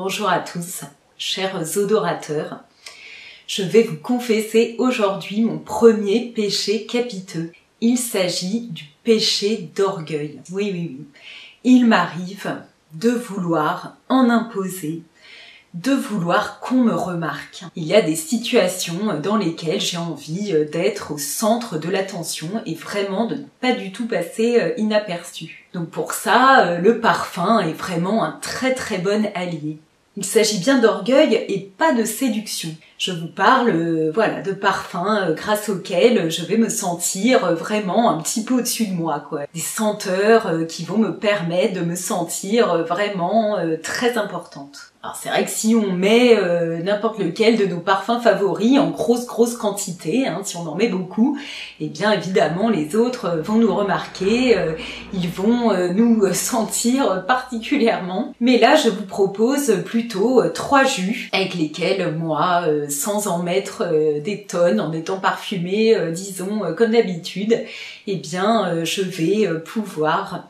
Bonjour à tous, chers odorateurs. Je vais vous confesser aujourd'hui mon premier péché capiteux. Il s'agit du péché d'orgueil. Oui. Il m'arrive de vouloir en imposer, de vouloir qu'on me remarque. Il y a des situations dans lesquelles j'ai envie d'être au centre de l'attention et vraiment de ne pas du tout passer inaperçu. Donc pour ça, le parfum est vraiment un très bon allié. Il s'agit bien d'orgueil et pas de séduction. Je vous parle de parfums grâce auxquels je vais me sentir vraiment un petit peu au-dessus de moi, quoi. Des senteurs qui vont me permettre de me sentir vraiment très importante. Alors c'est vrai que si on met n'importe lequel de nos parfums favoris en grosse quantité, si on en met beaucoup, eh bien évidemment les autres vont nous remarquer, ils vont nous sentir particulièrement. Mais là je vous propose plutôt 3 jus avec lesquels moi, sans en mettre des tonnes, en étant parfumée, disons comme d'habitude, eh bien je vais pouvoir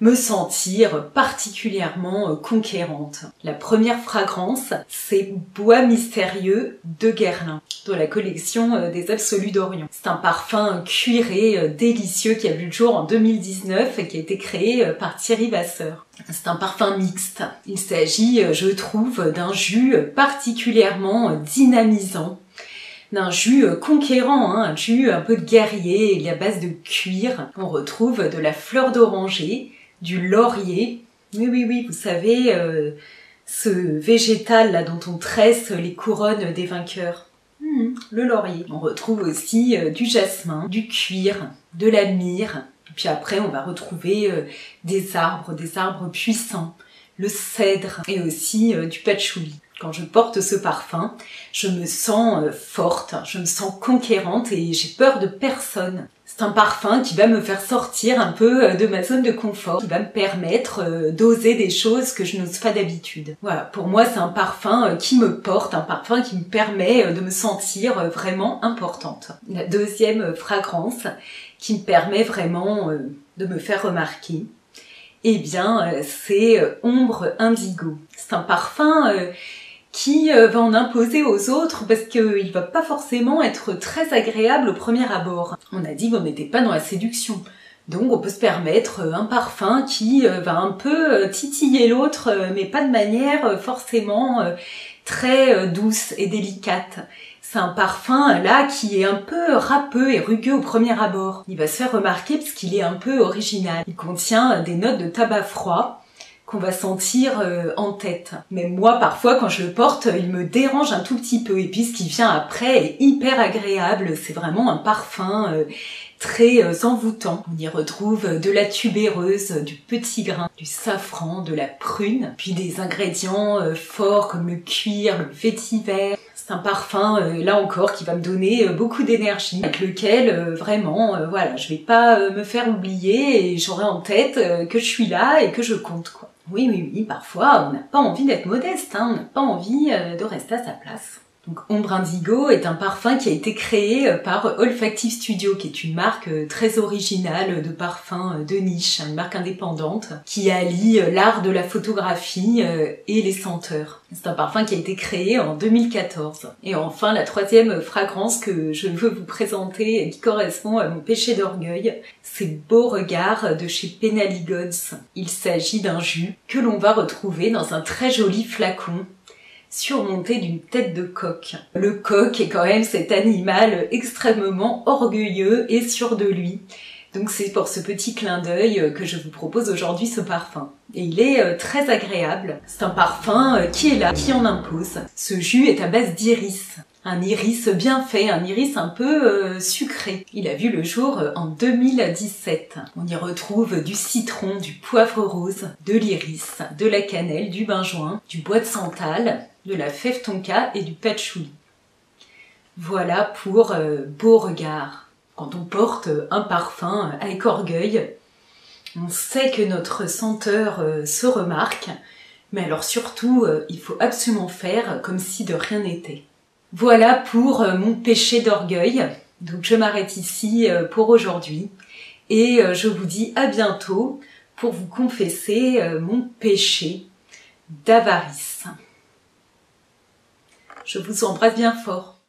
me sentir particulièrement conquérante. La première fragrance, c'est Bois Mystérieux de Guerlain, de la collection des Absolus d'Orient. C'est un parfum cuiré délicieux qui a vu le jour en 2019 et qui a été créé par Thierry Vasseur. C'est un parfum mixte. Il s'agit, je trouve, d'un jus particulièrement dynamisant, d'un jus conquérant, un jus un peu guerrier, il est à base de cuir. On retrouve de la fleur d'oranger, du laurier. Oui, vous savez, ce végétal là dont on tresse les couronnes des vainqueurs. Le laurier. On retrouve aussi du jasmin, du cuir, de la myrrhe. Et puis après, on va retrouver des arbres puissants, le cèdre et aussi du patchouli. Quand je porte ce parfum, je me sens forte, je me sens conquérante et j'ai peur de personne. C'est un parfum qui va me faire sortir un peu de ma zone de confort, qui va me permettre d'oser des choses que je n'ose pas d'habitude. Voilà, pour moi c'est un parfum qui me porte, un parfum qui me permet de me sentir vraiment importante. La deuxième fragrance qui me permet vraiment de me faire remarquer, eh bien c'est Ombre Indigo. C'est un parfum qui va en imposer aux autres parce qu'il va pas forcément être très agréable au premier abord. On a dit qu'on n'était pas dans la séduction. Donc on peut se permettre un parfum qui va un peu titiller l'autre, mais pas de manière forcément très douce et délicate. C'est un parfum là qui est un peu râpeux et rugueux au premier abord. Il va se faire remarquer parce qu'il est un peu original. Il contient des notes de tabac froid qu'on va sentir en tête. Mais moi, parfois, quand je le porte, il me dérange un tout petit peu. Et puis, ce qui vient après est hyper agréable. C'est vraiment un parfum très envoûtant. On y retrouve de la tubéreuse, du petit grain, du safran, de la prune, puis des ingrédients forts comme le cuir, le vétiver. C'est un parfum, là encore, qui va me donner beaucoup d'énergie, avec lequel, voilà, je vais pas me faire oublier et j'aurai en tête que je suis là et que je compte, quoi. Oui, parfois, on n'a pas envie d'être modeste, on n'a pas envie de rester à sa place. Donc Ombre Indigo est un parfum qui a été créé par Olfactive Studio, qui est une marque très originale de parfums de niche, une marque indépendante, qui allie l'art de la photographie et les senteurs. C'est un parfum qui a été créé en 2014. Et enfin, la troisième fragrance que je veux vous présenter et qui correspond à mon péché d'orgueil, c'est Beauregard de chez Penhaligon's. Il s'agit d'un jus que l'on va retrouver dans un très joli flacon surmonté d'une tête de coq. Le coq est quand même cet animal extrêmement orgueilleux et sûr de lui. Donc c'est pour ce petit clin d'œil que je vous propose aujourd'hui ce parfum. Et il est très agréable. C'est un parfum qui est là, qui en impose. Ce jus est à base d'iris. Un iris bien fait, un iris un peu sucré. Il a vu le jour en 2017. On y retrouve du citron, du poivre rose, de l'iris, de la cannelle, du benjoin, du bois de santal, de la fève tonka et du patchouli. Voilà pour Beauregard. Quand on porte un parfum avec orgueil, on sait que notre senteur se remarque, mais alors surtout, il faut absolument faire comme si de rien n'était. Voilà pour mon péché d'orgueil. Donc je m'arrête ici pour aujourd'hui et je vous dis à bientôt pour vous confesser mon péché d'avarice. Je vous embrasse bien fort.